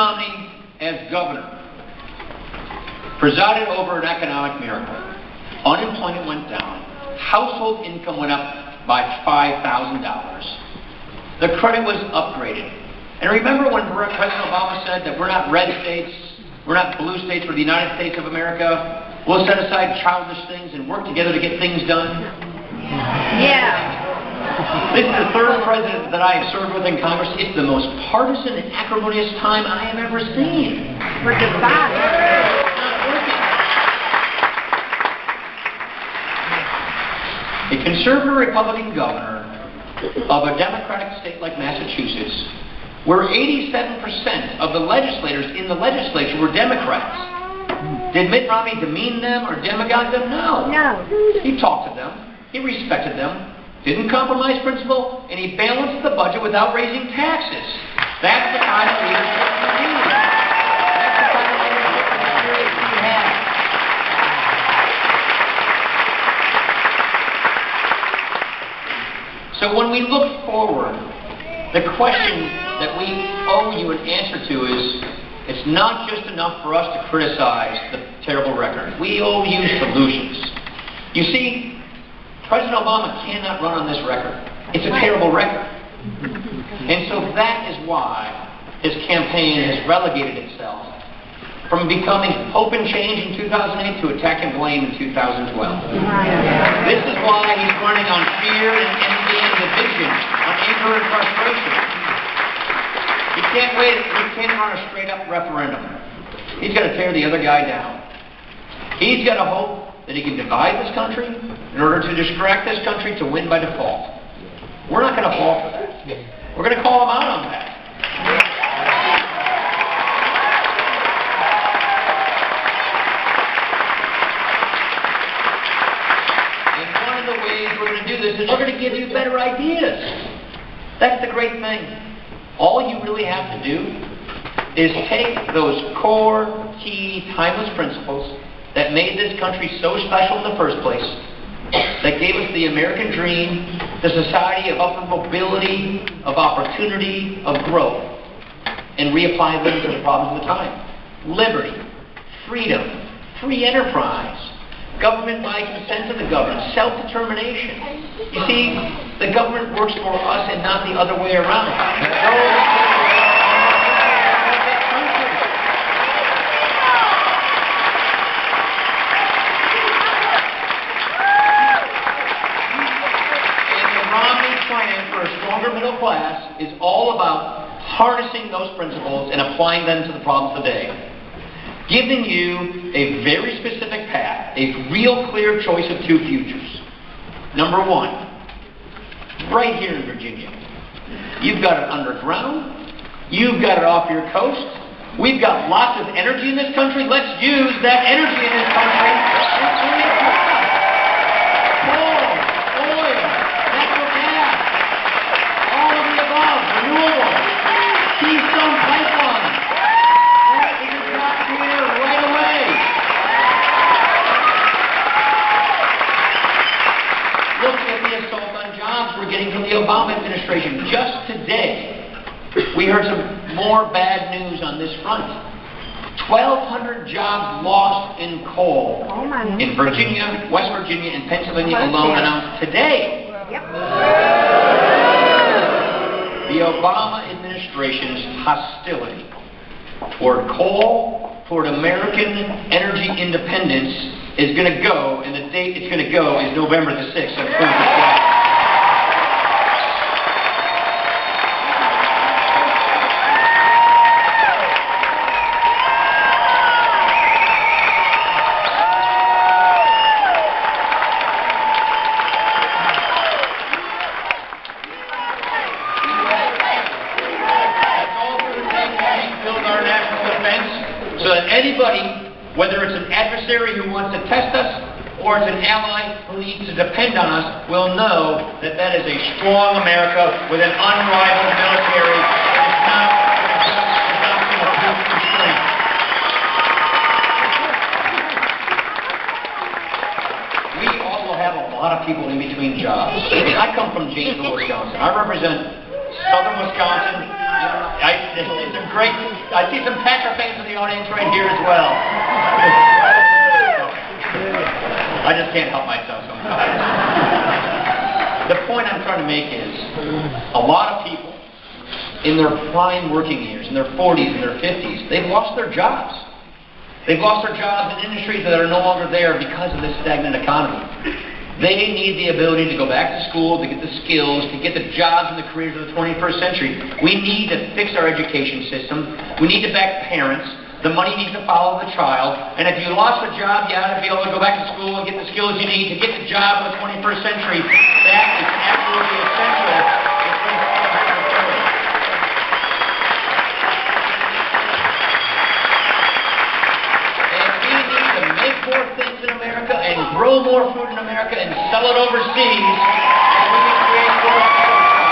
Romney, as governor, presided over an economic miracle. Unemployment went down. Household income went up by $5,000. The credit was upgraded. And remember when President Obama said that we're not red states, we're not blue states, we're the United States of America. We'll set aside childish things and work together to get things done. Yeah. This is the third president that I have served with in Congress. It's the most partisan and acrimonious time I have ever seen. We're divided. A conservative Republican governor of a Democratic state like Massachusetts, where 87% of the legislators in the legislature were Democrats. Did Mitt Romney demean them or demagogue them? No. No. He talked to them. He respected them. Didn't compromise principle, and he balanced the budget without raising taxes. That's the kind of leadership we need. That's the kind of leadership we have. So when we look forward, the question that we owe you an answer to is, it's not just enough for us to criticize the terrible record. We owe you solutions. You see, President Obama cannot run on this record. It's a terrible record. And so that is why his campaign has relegated itself from becoming hope and change in 2008 to attack and blame in 2012. This is why he's running on fear and envy and division, on anger and frustration. He can't wait. He can't run a straight-up referendum. He's got to tear the other guy down. He's got to hope that he can divide this country in order to distract this country to win by default. We're not going to fall for that. We're going to call him out on that. And one of the ways we're going to do this is we're going to give you better ideas. That's the great thing. All you really have to do is take those core, key, timeless principles that made this country so special in the first place, that gave us the American dream, the society of upward mobility, of opportunity, of growth, and reapply them to the problems of the time. Liberty, freedom, free enterprise, government by consent of the government, self-determination. You see, the government works for us and not the other way around. For a stronger middle class is all about harnessing those principles and applying them to the problems of the day. Giving you a very specific path, a real clear choice of two futures. Number one, right here in Virginia. You've got it underground. You've got it off your coast. We've got lots of energy in this country. Let's use that energy in this country and create jobs. Coal, oil, natural gas, all of the above, renewable, Keystone Pipeline. That is a job creator right away. Look at the assault on jobs we're getting from the Obama administration. Just today, we heard some more bad news on this front. 1,200 jobs lost in coal in Virginia, West Virginia, and Pennsylvania alone announced today. Yep. The Obama administration's hostility toward coal, toward American energy independence is going to go, and the date it's going to go is November the 6th. So that anybody, whether it's an adversary who wants to test us or it's an ally who needs to depend on us, will know that that is a strong America with an unrivaled military that is not adopting a brute constraint. We also have a lot of people in between jobs. I come from Janesville, Wisconsin. I represent Southern Wisconsin. It's a great. I see some Packer fans in the audience right here as well. I just can't help myself sometimes. The point I'm trying to make is, a lot of people in their prime working years, in their 40s and their 50s, they've lost their jobs. They've lost their jobs in industries that are no longer there because of this stagnant economy. They need the ability to go back to school, to get the skills, to get the jobs and the careers of the 21st century. We need to fix our education system. We need to back parents. The money needs to follow the child. And if you lost a job, you ought to be able to go back to school and get the skills you need to get the job of the 21st century. That is absolutely essential. More things in America and grow more food in America and sell it overseas, and we can create more jobs.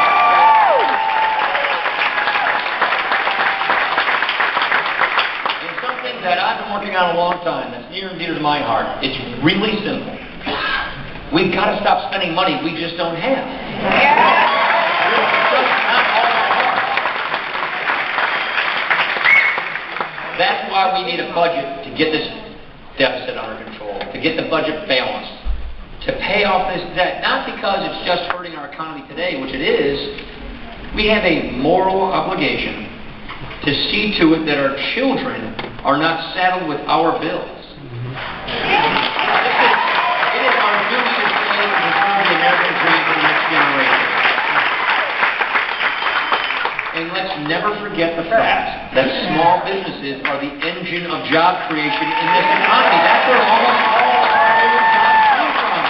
And something that I've been working on a long time, that's near and dear to my heart, it's really simple. We've got to stop spending money we just don't have. It's just not all our heart. That's why we need a budget to get this deficit under control, to get the budget balanced, to pay off this debt, not because it's just hurting our economy today, which it is. We have a moral obligation to see to it that our children are not saddled with our bills. It is our duty to save and preserve the American dream for the next generation. And let's never forget the fact that small businesses are the engine of job creation in this economy. That's where almost all our new jobs come from.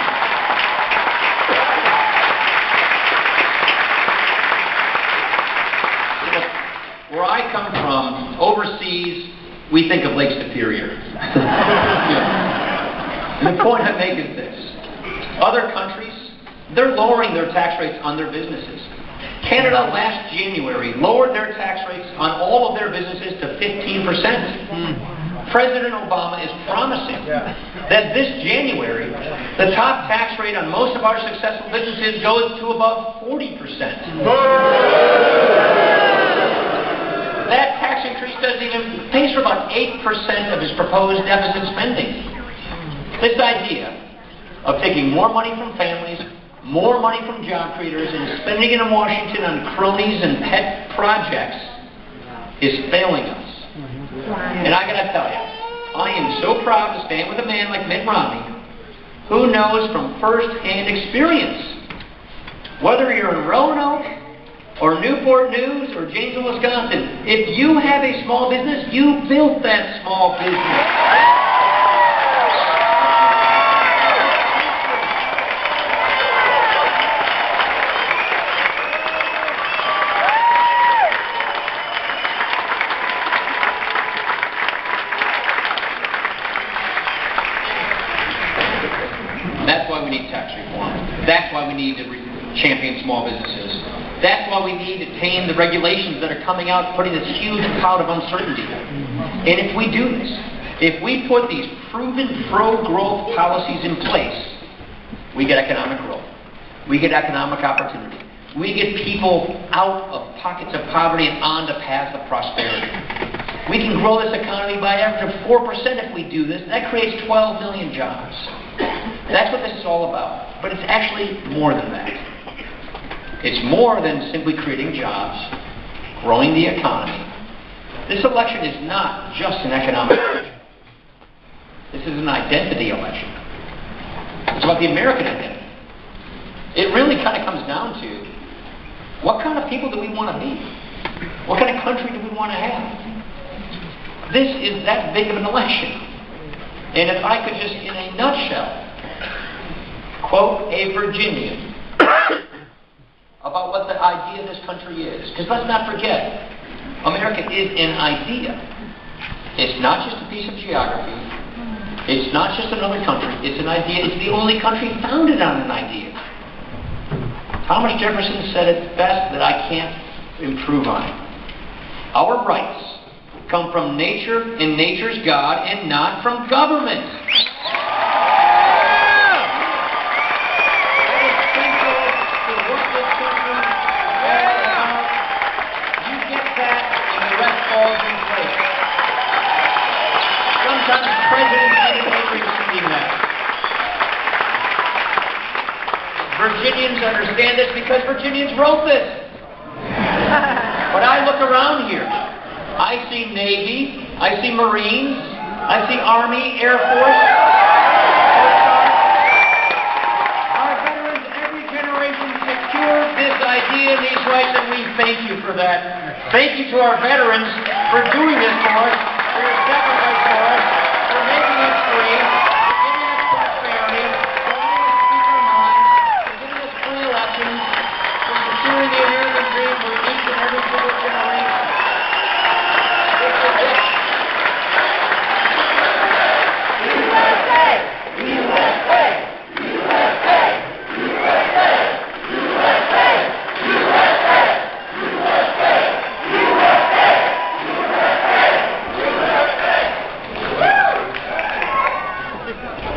Where I come from, overseas, we think of Lake Superior. And the point I make is this. Other countries, they're lowering their tax rates on their businesses. Canada last January lowered their tax rates on all of their businesses to 15%. President Obama is promising that this January, the top tax rate on most of our successful businesses goes to above 40%. That tax increase doesn't even pays for about 8% of his proposed deficit spending. This idea of taking more money from families, more money from job creators, and spending it in Washington on cronies and pet projects is failing us. And I gotta tell you, I am so proud to stand with a man like Mitt Romney, who knows from first-hand experience, whether you're in Roanoke or Newport News or Janesville, Wisconsin, if you have a small business, you built that small business. That's why we need tax reform. That's why we need to champion small businesses. That's why we need to tame the regulations that are coming out, putting this huge cloud of uncertainty. And if we do this, if we put these proven pro-growth policies in place, we get economic growth. We get economic opportunity. We get people out of pockets of poverty and onto paths of prosperity. We can grow this economy by an average of 4% if we do this. That creates 12 million jobs. That's what this is all about. But it's actually more than that. It's more than simply creating jobs, growing the economy. This election is not just an economic election. This is an identity election. It's about the American identity. It really kind of comes down to, what kind of people do we want to be? What kind of country do we want to have? This is that big of an election. And if I could just, in a nutshell, quote a Virginian about what the idea of this country is. Because let's not forget, America is an idea. It's not just a piece of geography. It's not just another country. It's an idea. It's the only country founded on an idea. Thomas Jefferson said it best that I can't improve on it. Our rights come from nature and nature's God and not from government. That is central to what this country is all about. President didn't receive that. Virginians understand this because Virginians wrote this. But I look around here. I see Navy, I see Marines, I see Army, Air Force, our veterans, every generation secured this idea and these rights, and we thank you for that. Thank you to our veterans for doing this for us, for your sacrifice for us, for making us free, for giving us prosperity, for letting us speak our minds, for giving us free elections, for securing the American dream for each and every single generation.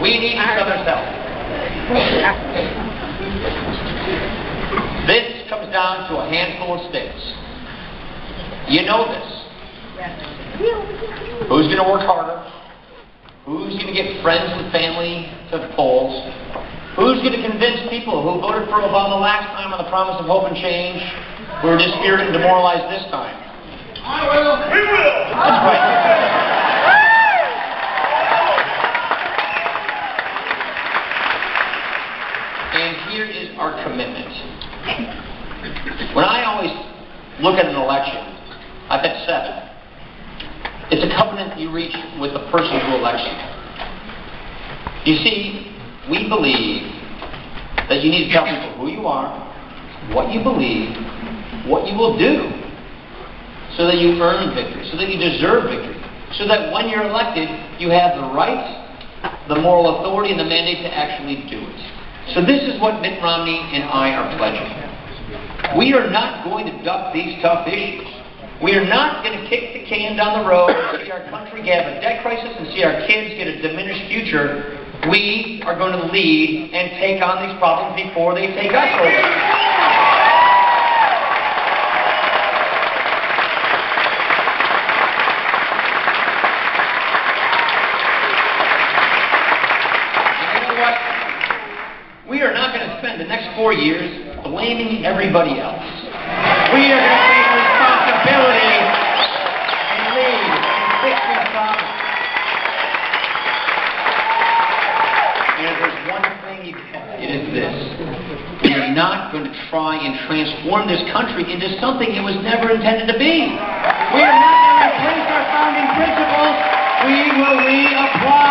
We need each other's help. This comes down to a handful of states. You know this. Who's going to work harder? Who's going to get friends and family to the polls? Who's going to convince people who voted for Obama last time on the promise of hope and change, who are dispirited and demoralized this time? I will. We will. That's right. And here is our commitment. When I always look at an election, I've had 7. It's a covenant you reach with the person who elects you. You see, we believe that you need to tell people who you are, what you believe, what you will do, so that you earn victory, so that you deserve victory, so that when you're elected, you have the right, the moral authority, and the mandate to actually do it. So this is what Mitt Romney and I are pledging. We are not going to duck these tough issues. We are not going to kick the can down the road and see our country have a debt crisis and see our kids get a diminished future. We are going to lead and take on these problems before they take us over. We are not going to spend the next 4 years blaming everybody else. We are going to take responsibility and lead and fix these problems. And if there's one thing you can, it is this. We are not going to try and transform this country into something it was never intended to be. We are not going to replace our founding principles. We will reapply